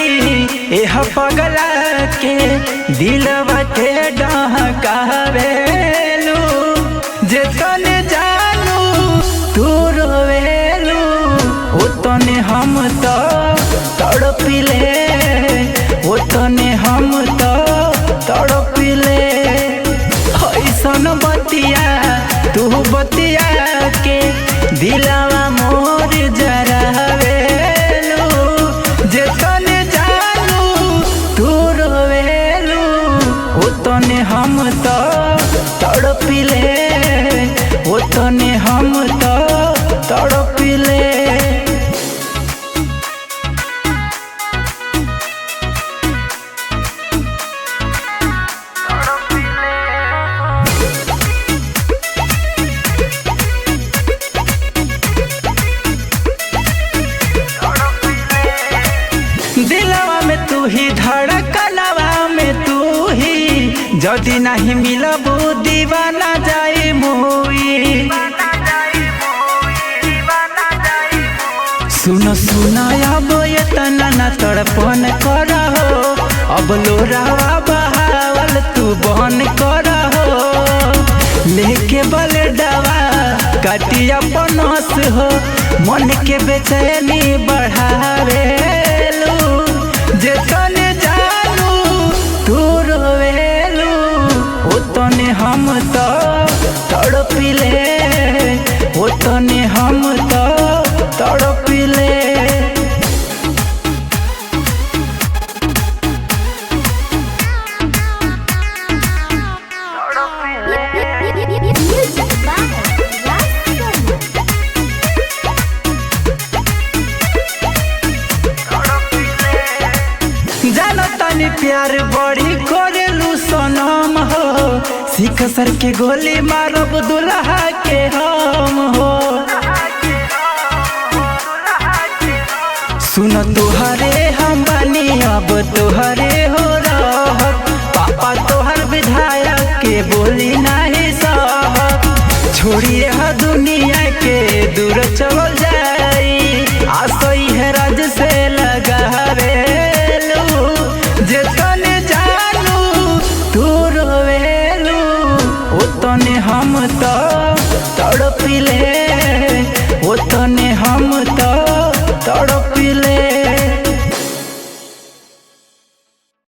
एह पगला के दिलवा के डहकावेलू जे तने जानू तू रोवेलू ओतने हम तो तड़पिले ओतने हम तो तड़पिले ऐसन बतिया तू बतिया के दिलवा मोर जरावेलू जे तने जानू तू रोवेलू ओतने हम तो तड़पिले ओतने हम तो तड़पिले। दिलवा में तू ही धड़कनवा में तू ही जदि नहीं मिलबू दीवाना जाई मुई। सुनो सुनो अब ये तना न तड़पन करहो अब लोरावा बहावल तू बहन करहो लेके बलडवा काटी अपनस हो मन के बेचैनी बढ़ावेलू जे तने जानू तू रोवेलू ओतने हम तो तड़पिले ओतने हम तो तड़पिले। जानो तनी प्यार बड़ी करेलू सनम हो सीख सर के गोली मारब दुल्हा के हम हो। सुन तुहरे हम बनी अब तुहरे हो रहब पापा तोहर विधायक के बोली नहीं सहब छोड़िए दुनिया के दूर चल जाई आसई है राज से लगावेलू जे तने जानू तू रोवेलू ओतने हम तो तड़पिले ओतने